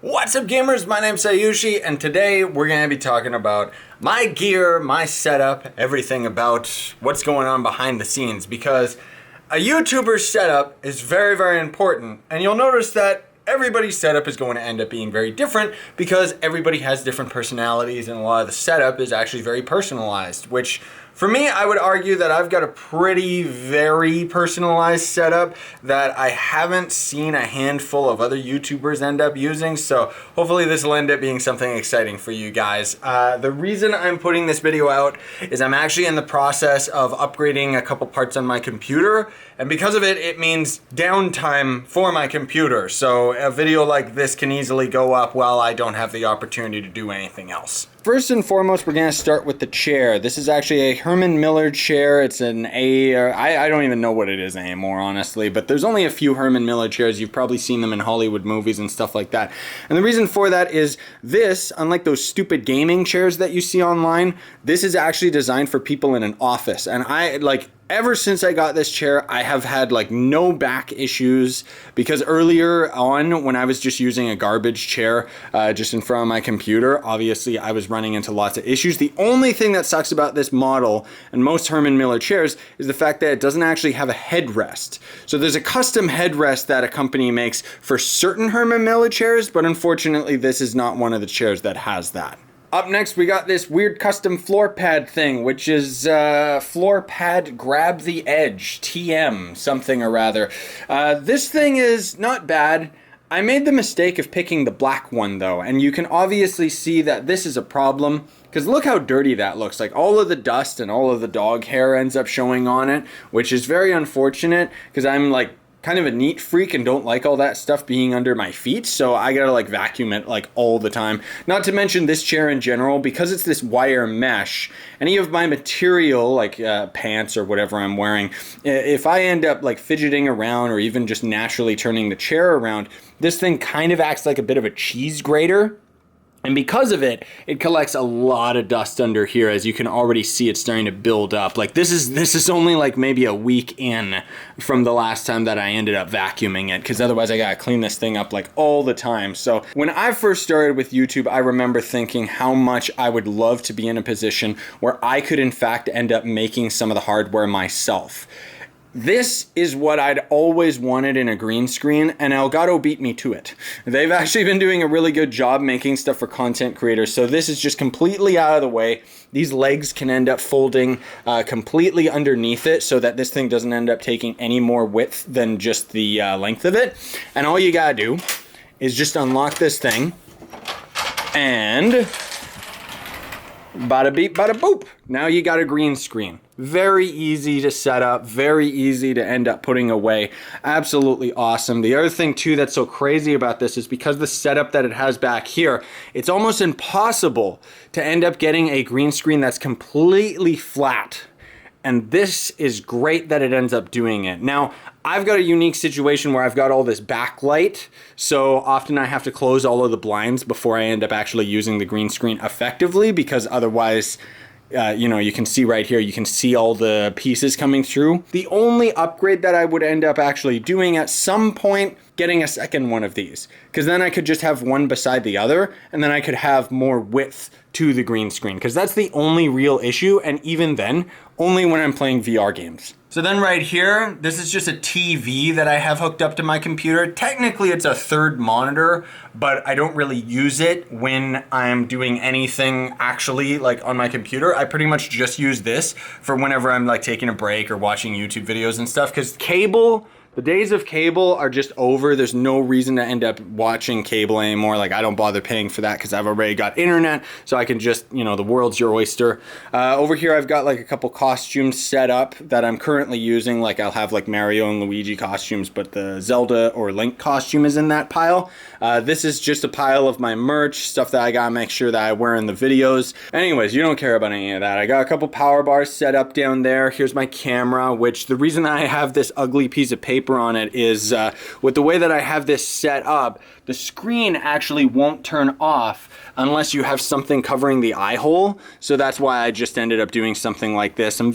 What's up gamers, my name's Scyushi, and today we're going to be talking about my gear, my setup, everything about what's going on behind the scenes, because a YouTuber's setup is very important, and you'll notice that everybody's setup is going to end up being very different because everybody has different personalities, and a lot of the setup is actually very personalized, which for me, I would argue that I've got a very personalized setup that I haven't seen a handful of other YouTubers end up using, so hopefully this will end up being something exciting for you guys. The reason I'm putting this video out is I'm actually in the process of upgrading a couple parts on my computer, and because of it, it means downtime for my computer, so a video like this can easily go up while I don't have the opportunity to do anything else. First and foremost, we're going to start with the chair. This is actually a Herman Miller chair. It's an I don't even know what it is anymore, honestly, but there's only a few Herman Miller chairs. You've probably seen them in Hollywood movies and stuff like that. And the reason for that is this, unlike those stupid gaming chairs that you see online, this is actually designed for people in an office. And ever since I got this chair, I have had no back issues, because earlier on when I was just using a garbage chair just in front of my computer, obviously I was running into lots of issues. The only thing that sucks about this model and most Herman Miller chairs is the fact that it doesn't actually have a headrest. So there's a custom headrest that a company makes for certain Herman Miller chairs, but unfortunately this is not one of the chairs that has that. Up next, we got this weird custom floor pad thing, which is floor pad grab the edge, TM, something or rather. This thing is not bad. I made the mistake of picking the black one though, and you can obviously see that this is a problem, because look how dirty that looks. Like all of the dust and all of the dog hair ends up showing on it, which is very unfortunate, because I'm kind of a neat freak and don't like all that stuff being under my feet, so I gotta vacuum it all the time. Not to mention this chair in general, because it's this wire mesh, any of my material pants or whatever I'm wearing, if I end up fidgeting around or even just naturally turning the chair around, this thing kind of acts like a bit of a cheese grater. And because of it, it collects a lot of dust under here. As you can already see, it's starting to build up. This is only maybe a week in from the last time that I ended up vacuuming it, because otherwise I gotta clean this thing up all the time. So when I first started with YouTube, I remember thinking how much I would love to be in a position where I could in fact end up making some of the hardware myself. This is what I'd always wanted in a green screen, and Elgato beat me to it. They've actually been doing a really good job making stuff for content creators, so this is just completely out of the way. These legs can end up folding completely underneath it, so that this thing doesn't end up taking any more width than just the length of it. And all you gotta do is just unlock this thing, and bada beep, bada boop. Now you got a green screen. Very easy to set up, very easy to end up putting away. Absolutely awesome. The other thing too that's so crazy about this is because the setup that it has back here, it's almost impossible to end up getting a green screen that's completely flat. And this is great that it ends up doing it. Now, I've got a unique situation where I've got all this backlight, so often I have to close all of the blinds before I end up actually using the green screen effectively, because otherwise, you can see right here, you can see all the pieces coming through. The only upgrade that I would end up actually doing at some point, getting a second one of these, because then I could just have one beside the other, and then I could have more width to the green screen, because that's the only real issue, and even then, only when I'm playing VR games. So then right here, this is just a TV that I have hooked up to my computer. Technically it's a third monitor, but I don't really use it when I'm doing anything actually on my computer. I pretty much just use this for whenever I'm taking a break or watching YouTube videos and stuff, because the days of cable are just over. There's no reason to end up watching cable anymore. I don't bother paying for that because I've already got internet, so I can just, the world's your oyster. Over here I've got a couple costumes set up that I'm currently using. I'll have Mario and Luigi costumes, but the Zelda or Link costume is in that pile. This is just a pile of my merch, stuff that I gotta make sure that I wear in the videos. Anyways, you don't care about any of that. I got a couple power bars set up down there. Here's my camera, which the reason I have this ugly piece of paper paper on it is with the way that I have this set up, the screen actually won't turn off unless you have something covering the eye hole. So that's why I just ended up doing something like this. I'm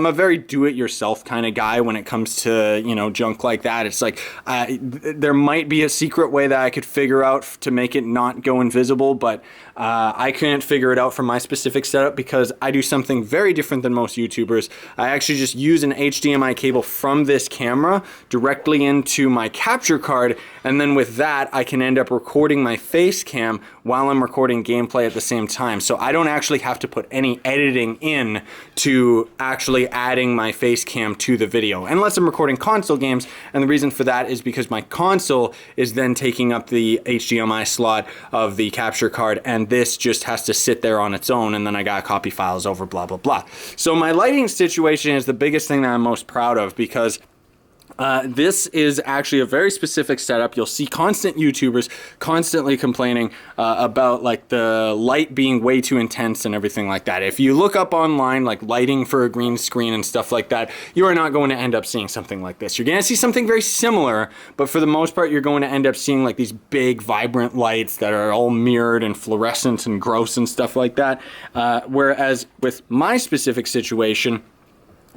a very do-it-yourself kind of guy when it comes to, you know, junk like that. It's like there might be a secret way that I could figure out to make it not go invisible, but I couldn't figure it out for my specific setup because I do something very different than most YouTubers. I actually just use an HDMI cable from this camera directly into my capture card, and then with that I can end up recording my face cam while I'm recording gameplay at the same time. So I don't actually have to put any editing in to actually adding my face cam to the video, unless I'm recording console games, and the reason for that is because my console is then taking up the HDMI slot of the capture card, and this just has to sit there on its own, and then I gotta copy files over, blah, blah, blah. So my lighting situation is the biggest thing that I'm most proud of, because this is actually a very specific setup. You'll see constant YouTubers constantly complaining about like the light being way too intense and everything like that. If you look up online like lighting for a green screen and stuff like that, you are not going to end up seeing something like this. You're going to see something very similar, but for the most part, you're going to end up seeing like these big vibrant lights that are all mirrored and fluorescent and gross and stuff like that. Whereas with my specific situation,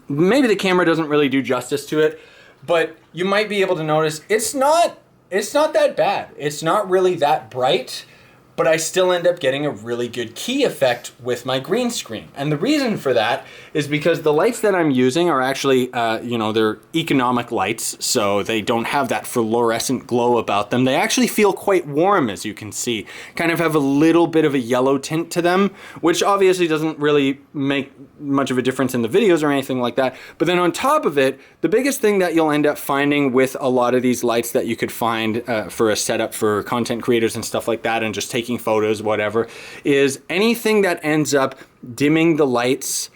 maybe the camera doesn't really do justice to it, but you might be able to notice it's not that bad. It's not really that bright, but I still end up getting a really good key effect with my green screen. And the reason for that is because the lights that I'm using are actually, you know, they're economic lights, so they don't have that fluorescent glow about them. They actually feel quite warm, as you can see. Kind of have a little bit of a yellow tint to them, which obviously doesn't really make much of a difference in the videos or anything like that. But then on top of it, the biggest thing that you'll end up finding with a lot of these lights that you could find for a setup for content creators and stuff like that, and just taking photos, whatever, is anything that ends up dimming the lights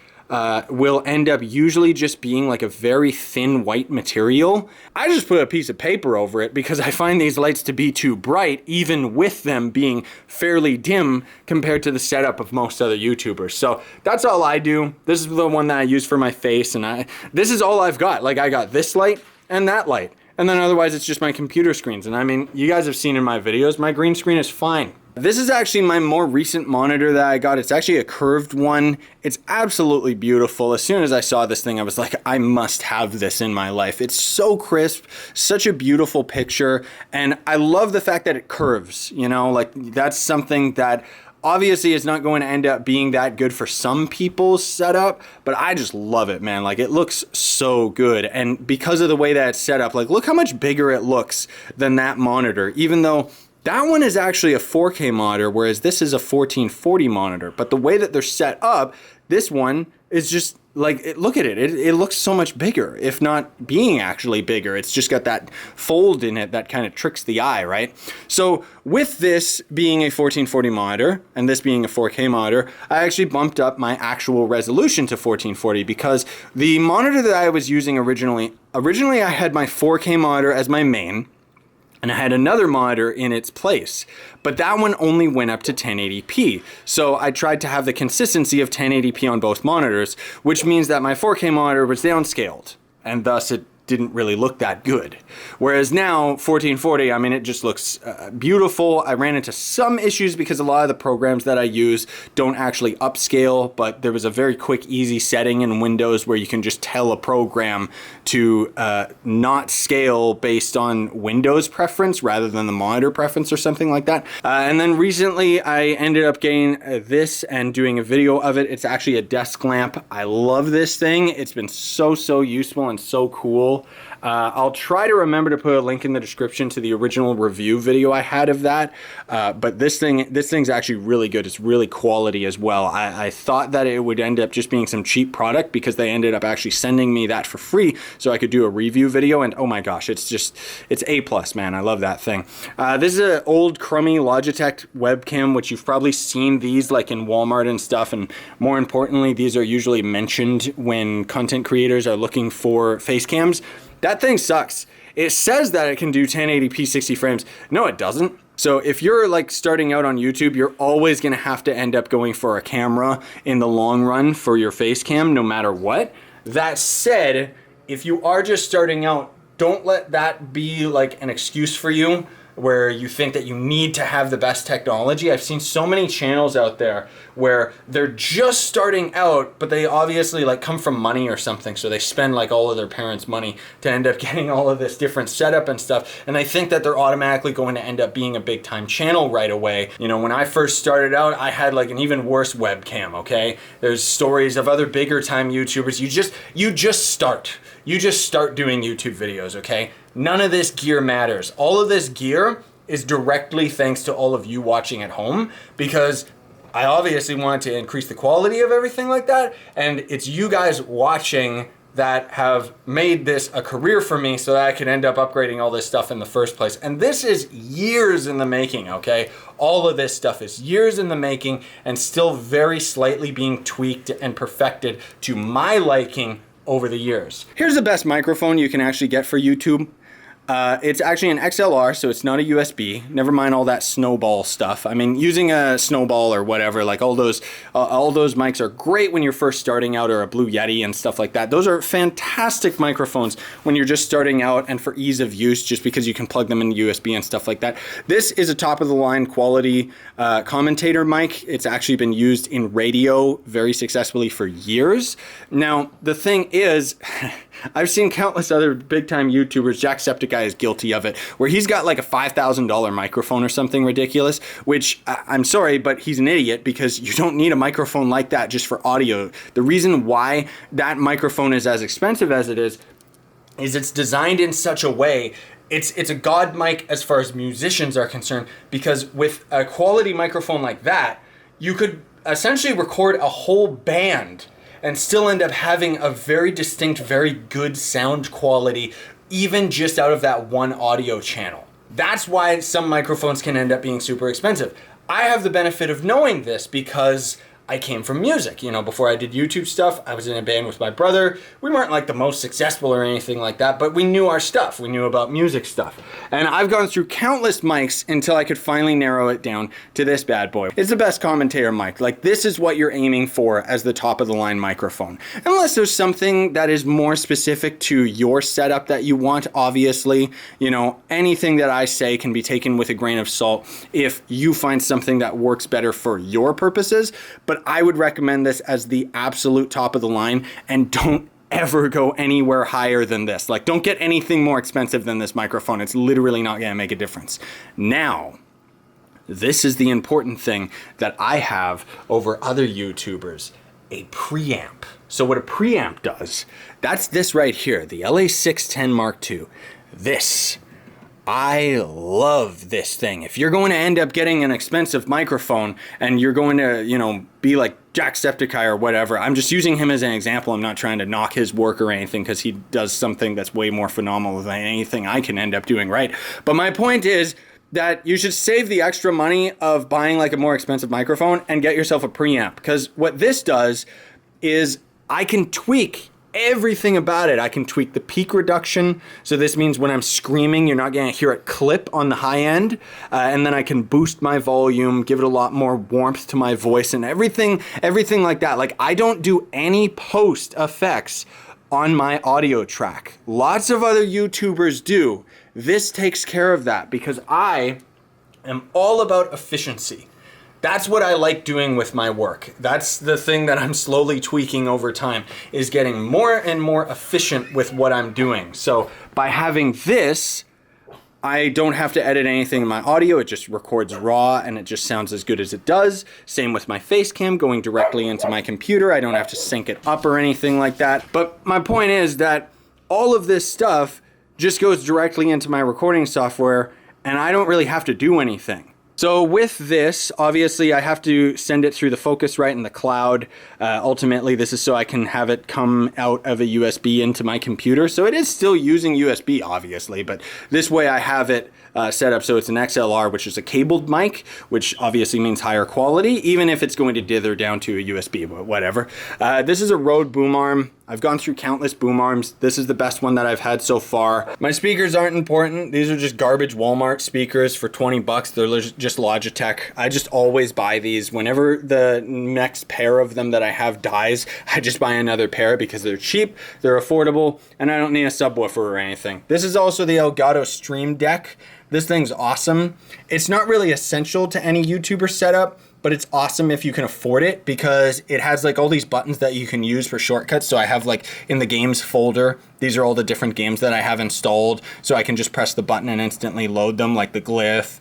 will end up usually just being like a very thin white material. I just put a piece of paper over it because I find these lights to be too bright, even with them being fairly dim compared to the setup of most other YouTubers. So that's all I do. This is the one that I use for my face, and this is all I've got. Like, I got this light and that light, and then otherwise it's just my computer screens. And I mean, you guys have seen in my videos, my green screen is fine. This is actually my more recent monitor that I got. It's actually a curved one. It's absolutely beautiful. As soon as I saw this thing, I was like, I must have this in my life. It's so crisp, such a beautiful picture, and I love the fact that it curves, you know, like that's something that obviously it's not going to end up being that good for some people's setup, but I just love it, man. Like, it looks so good, and because of the way that it's set up, like, look how much bigger it looks than that monitor, even though that one is actually a 4K monitor, whereas this is a 1440 monitor. But the way that they're set up, this one is just like, look at it. It looks so much bigger, if not being actually bigger. It's just got that fold in it that kind of tricks the eye, right? So with this being a 1440 monitor and this being a 4K monitor, I actually bumped up my actual resolution to 1440 because the monitor that I was using originally I had my 4K monitor as my main, and I had another monitor in its place, but that one only went up to 1080p. So I tried to have the consistency of 1080p on both monitors, which means that my 4K monitor was downscaled, and thus it didn't really look that good. Whereas now, 1440, I mean, it just looks beautiful. I ran into some issues because a lot of the programs that I use don't actually upscale, but there was a very quick, easy setting in Windows where you can just tell a program to not scale based on Windows preference rather than the monitor preference or something like that. And then recently I ended up getting this and doing a video of it. It's actually a desk lamp. I love this thing. It's been so useful and so cool. I'll try to remember to put a link in the description to the original review video I had of that. But this thing's actually really good. It's really quality as well. I thought that it would end up just being some cheap product because they ended up actually sending me that for free so I could do a review video, and oh my gosh, it's A+, man. I love that thing. This is an old crummy Logitech webcam, which you've probably seen these like in Walmart and stuff, and more importantly, these are usually mentioned when content creators are looking for face cams. That thing sucks. It says that it can do 1080p 60 frames. No, it doesn't. So if you're like starting out on YouTube, you're always gonna have to end up going for a camera in the long run for your face cam, no matter what. That said, if you are just starting out, don't let that be like an excuse for you where you think that you need to have the best technology. I've seen so many channels out there where they're just starting out, but they obviously like come from money or something, so they spend like all of their parents' money to end up getting all of this different setup and stuff, and they think that they're automatically going to end up being a big time channel right away. You know, when I first started out, I had like an even worse webcam, okay? There's stories of other bigger time YouTubers. You just start doing YouTube videos, okay? None of this gear matters. All of this gear is directly thanks to all of you watching at home, because I obviously wanted to increase the quality of everything like that, and it's you guys watching that have made this a career for me so that I could end up upgrading all this stuff in the first place. And this is years in the making, okay? All of this stuff is years in the making and still very slightly being tweaked and perfected to my liking over the years. Here's the best microphone you can actually get for YouTube. It's actually an XLR, so it's not a USB. Never mind all that snowball stuff. I mean, using a snowball or whatever, like all those mics are great when you're first starting out, or a Blue Yeti and stuff like that. Those are fantastic microphones when you're just starting out and for ease of use, just because you can plug them into USB and stuff like that. This is a top of the line quality commentator mic. It's actually been used in radio very successfully for years. Now, the thing is, I've seen countless other big time YouTubers, Jacksepticeye is guilty of it, where he's got like a $5,000 microphone or something ridiculous, which I'm sorry, but he's an idiot, because you don't need a microphone like that just for audio. The reason why that microphone is as expensive as it is it's designed in such a way, it's a god mic as far as musicians are concerned, because with a quality microphone like that, you could essentially record a whole band and still end up having a very distinct, very good sound quality, even just out of that one audio channel. That's why some microphones can end up being super expensive. I have the benefit of knowing this because I came from music. You know, before I did YouTube stuff, I was in a band with my brother. We weren't like the most successful or anything like that, but we knew our stuff. We knew about music stuff. And I've gone through countless mics until I could finally narrow it down to this bad boy. It's the best commentator mic. Like, this is what you're aiming for as the top of the line microphone. Unless there's something that is more specific to your setup that you want, obviously, you know, anything that I say can be taken with a grain of salt if you find something that works better for your purposes. But I would recommend this as the absolute top of the line, and don't ever go anywhere higher than this. Like, don't get anything more expensive than this microphone. It's literally not going to make a difference. Now, this is the important thing that I have over other YouTubers: a preamp. So what a preamp does, that's this right here, the LA610 Mark II. This, I love this thing. If you're going to end up getting an expensive microphone and you're going to, you know, be like Jacksepticeye or whatever, I'm just using him as an example. I'm not trying to knock his work or anything, because he does something that's way more phenomenal than anything I can end up doing, right? But my point is that you should save the extra money of buying like a more expensive microphone and get yourself a preamp, because what this does is I can tweak everything about it. I can tweak the peak reduction, so this means when I'm screaming, you're not going to hear it clip on the high end, and then I can boost my volume, give it a lot more warmth to my voice, and everything like that. Like, I don't do any post effects on my audio track. Lots of other YouTubers do. This takes care of that, because I am all about efficiency. That's what I like doing with my work. That's the thing that I'm slowly tweaking over time, is getting more and more efficient with what I'm doing. So by having this, I don't have to edit anything in my audio. It just records raw and it just sounds as good as it does. Same with my face cam going directly into my computer. I don't have to sync it up or anything like that. But my point is that all of this stuff just goes directly into my recording software, and I don't really have to do anything. So with this, obviously I have to send it through the Focusrite in the cloud. Ultimately, this is so I can have it come out of a USB into my computer. So it is still using USB, obviously, but this way I have it setup. So it's an XLR, which is a cabled mic, which obviously means higher quality, even if it's going to dither down to a USB, but whatever. This is a Rode boom arm. I've gone through countless boom arms. This is the best one that I've had so far. My speakers aren't important. These are just garbage Walmart speakers for 20 bucks. They're just Logitech. I just always buy these. Whenever the next pair of them that I have dies, I just buy another pair because they're cheap, they're affordable, and I don't need a subwoofer or anything. This is also the Elgato Stream Deck. This thing's awesome. It's not really essential to any YouTuber setup, but it's awesome if you can afford it because it has like all these buttons that you can use for shortcuts. So I have like in the games folder, these are all the different games that I have installed. So I can just press the button and instantly load them, like the Glyph,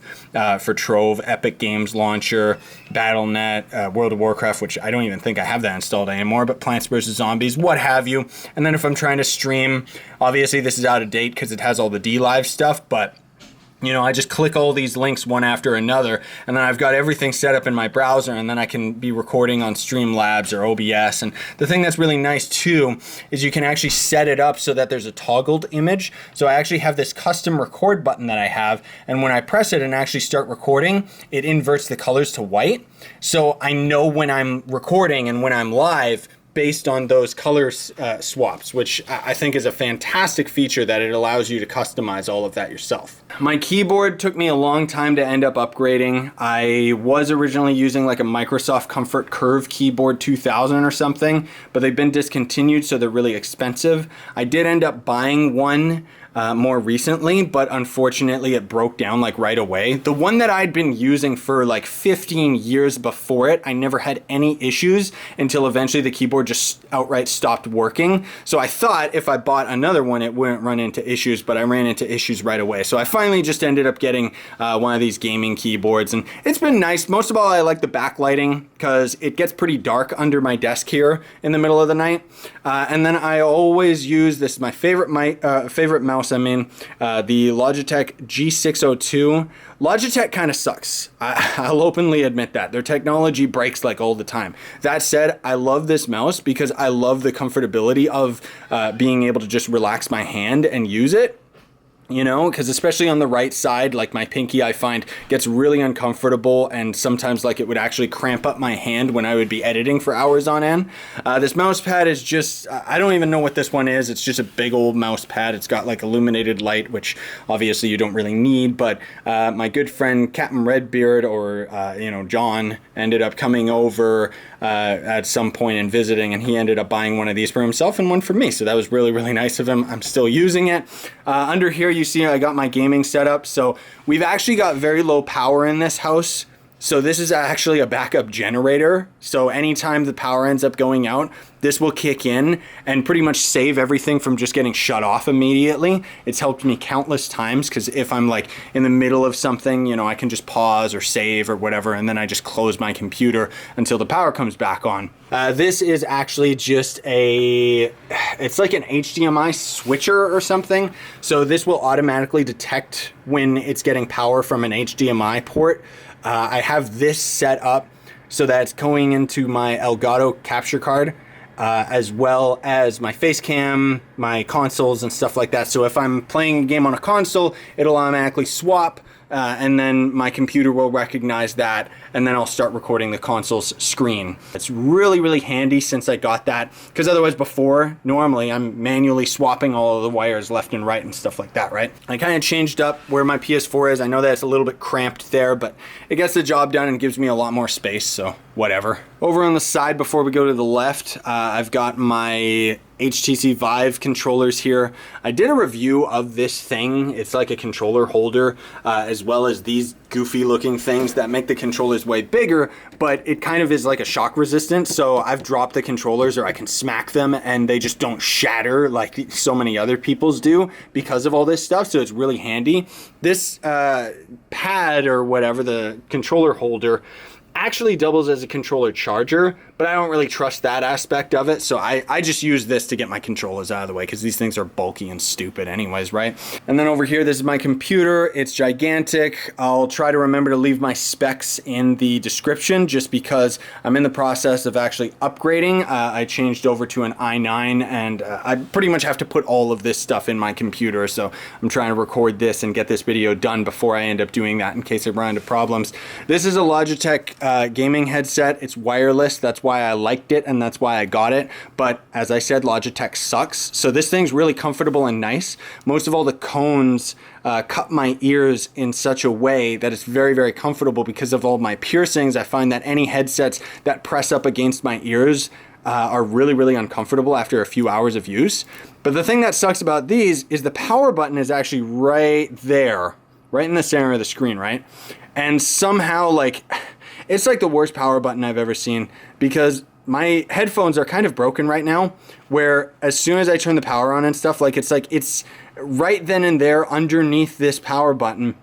for Trove, Epic Games Launcher, Battle.net, World of Warcraft, which I don't even think I have that installed anymore, but Plants vs. Zombies, what have you. And then if I'm trying to stream, obviously this is out of date because it has all the DLive stuff, but you know, I just click all these links one after another, and then I've got everything set up in my browser, and then I can be recording on Streamlabs or OBS. And the thing that's really nice too is you can actually set it up so that there's a toggled image. So I actually have this custom record button that I have, and when I press it and actually start recording, it inverts the colors to white. So I know when I'm recording and when I'm live based on those color swaps, which I think is a fantastic feature that it allows you to customize all of that yourself. My keyboard took me a long time to end up upgrading. I was originally using like a Microsoft Comfort Curve Keyboard 2000 or something, but they've been discontinued, so they're really expensive. I did end up buying one more recently, but unfortunately it broke down like right away. The one that I'd been using for like 15 years before it, I never had any issues until eventually the keyboard just outright stopped working. So I thought if I bought another one, it wouldn't run into issues, but I ran into issues right away. So I finally just ended up getting one of these gaming keyboards, and it's been nice. Most of all, I like the backlighting because it gets pretty dark under my desk here in the middle of the night. And then I always use this, my favorite mouse, the Logitech G602. Logitech kind of sucks. I'll openly admit that. Their technology breaks like all the time. That said, I love this mouse because I love the comfortability of being able to just relax my hand and use it. You know, because especially on the right side, like my pinky, I find gets really uncomfortable, and sometimes like it would actually cramp up my hand when I would be editing for hours on end. This mouse pad is just, I don't even know what this one is. It's just a big old mouse pad. It's got like illuminated light, which obviously you don't really need, but my good friend Captain Redbeard, or you know, John, ended up coming over at some point and visiting, and he ended up buying one of these for himself and one for me. So that was really, really nice of him. I'm still using it. Under here, you see I got my gaming setup. So we've actually got very low power in this house. So this is actually a backup generator. So anytime the power ends up going out, this will kick in and pretty much save everything from just getting shut off immediately. It's helped me countless times because if I'm like in the middle of something, you know, I can just pause or save or whatever, and then I just close my computer until the power comes back on. This is actually just it's like an HDMI switcher or something. So this will automatically detect when it's getting power from an HDMI port. I have this set up so that it's going into my Elgato capture card, as well as my face cam, my consoles and stuff like that. So if I'm playing a game on a console, it'll automatically swap, and then my computer will recognize that, and then I'll start recording the console's screen. It's really, really handy since I got that, because otherwise before, normally I'm manually swapping all of the wires left and right and stuff like that, right? I kind of changed up where my PS4 is. I know that it's a little bit cramped there, but it gets the job done and gives me a lot more space, so whatever. Over on the side, before we go to the left, I've got my HTC Vive controllers here. I did a review of this thing. It's like a controller holder, as well as these goofy looking things that make the controllers way bigger, but it kind of is like a shock resistant. So I've dropped the controllers, or I can smack them and they just don't shatter like so many other people's do because of all this stuff. So it's really handy. This pad or whatever, the controller holder, actually doubles as a controller charger, but I don't really trust that aspect of it. So I just use this to get my controllers out of the way because these things are bulky and stupid anyways, right? And then over here, this is my computer. It's gigantic. I'll try to remember to leave my specs in the description just because I'm in the process of actually upgrading. I changed over to an i9 and I pretty much have to put all of this stuff in my computer. So I'm trying to record this and get this video done before I end up doing that in case I run into problems. This is a Logitech gaming headset. It's wireless. That's why I liked it and that's why I got it. But as I said, Logitech sucks. So this thing's really comfortable and nice. Most of all the cones cut my ears in such a way that it's very, very comfortable because of all my piercings. I find that any headsets that press up against my ears are really, really uncomfortable after a few hours of use. But the thing that sucks about these is the power button is actually right there, right in the center of the screen, right? And somehow, like, it's like the worst power button I've ever seen because my headphones are kind of broken right now, where as soon as I turn the power on and stuff, it's right then and there underneath this power button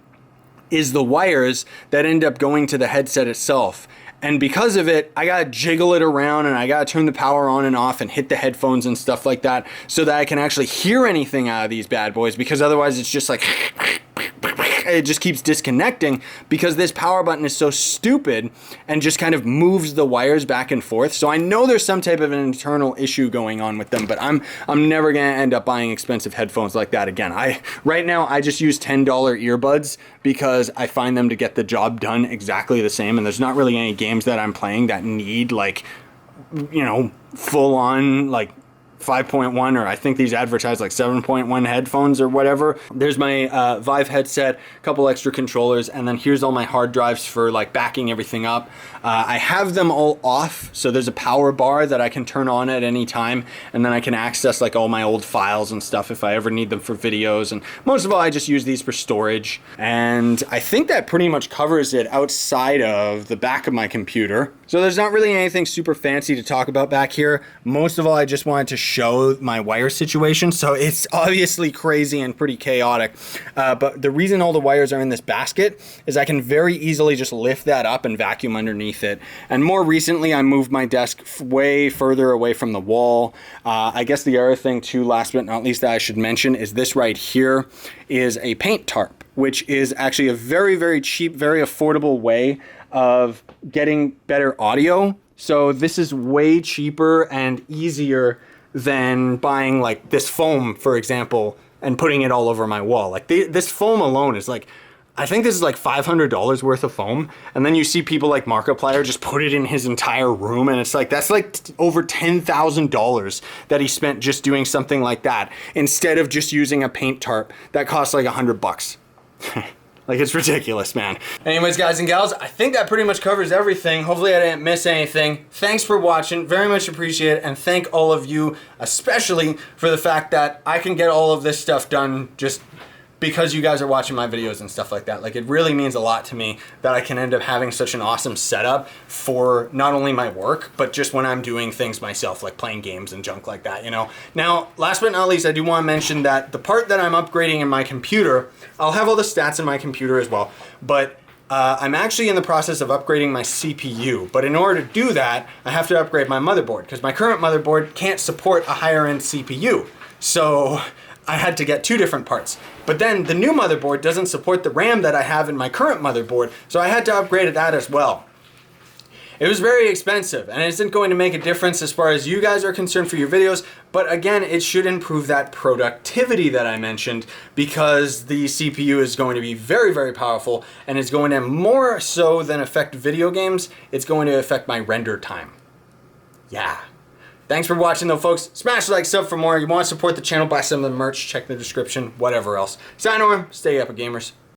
is the wires that end up going to the headset itself. And because of it, I gotta jiggle it around and I gotta turn the power on and off and hit the headphones and stuff like that so that I can actually hear anything out of these bad boys, because otherwise it's just like it just keeps disconnecting because this power button is so stupid and just kind of moves the wires back and forth. So I know there's some type of an internal issue going on with them, but I'm never gonna end up buying expensive headphones like that again. Right now I just use $10 earbuds because I find them to get the job done exactly the same, and there's not really any games that I'm playing that need, like, you know, full on like 5.1, or I think these advertise like 7.1 headphones or whatever. There's my Vive headset, a couple extra controllers, and then here's all my hard drives for like backing everything up. I have them all off, so there's a power bar that I can turn on at any time, and then I can access like all my old files and stuff if I ever need them for videos. And most of all, I just use these for storage. And I think that pretty much covers it outside of the back of my computer. So there's not really anything super fancy to talk about back here. Most of all, I just wanted to show my wire situation. So it's obviously crazy and pretty chaotic. But the reason all the wires are in this basket is I can very easily just lift that up and vacuum underneath it. And more recently, I moved my desk way further away from the wall. I guess the other thing too, last but not least, that I should mention is this right here is a paint tarp, which is actually a very, very cheap, very affordable way of getting better audio. So this is way cheaper and easier than buying like this foam, for example, and putting it all over my wall. Like this foam alone is like, I think this is like $500 worth of foam. And then you see people like Markiplier just put it in his entire room, and it's like, that's like over $10,000 that he spent just doing something like that, instead of just using a paint tarp that costs like $100. Like, it's ridiculous, man. Anyways, guys and gals, I think that pretty much covers everything. Hopefully I didn't miss anything. Thanks for watching, very much appreciate it, and thank all of you, especially for the fact that I can get all of this stuff done just because you guys are watching my videos and stuff like that. Like, it really means a lot to me that I can end up having such an awesome setup for not only my work, but just when I'm doing things myself, like playing games and junk like that, you know? Now, last but not least, I do want to mention that the part that I'm upgrading in my computer, I'll have all the stats in my computer as well, but I'm actually in the process of upgrading my CPU. But in order to do that, I have to upgrade my motherboard, because my current motherboard can't support a higher end CPU. So I had to get two different parts. But then the new motherboard doesn't support the RAM that I have in my current motherboard, so I had to upgrade that as well. It was very expensive, and it isn't going to make a difference as far as you guys are concerned for your videos, but again, it should improve that productivity that I mentioned, because the CPU is going to be very, very powerful, and it's going to more so than affect video games, it's going to affect my render time. Yeah. Thanks for watching though, folks. Smash the like, sub for more. You want to support the channel, buy some of the merch, check the description, whatever else. Sign over, stay up, gamers.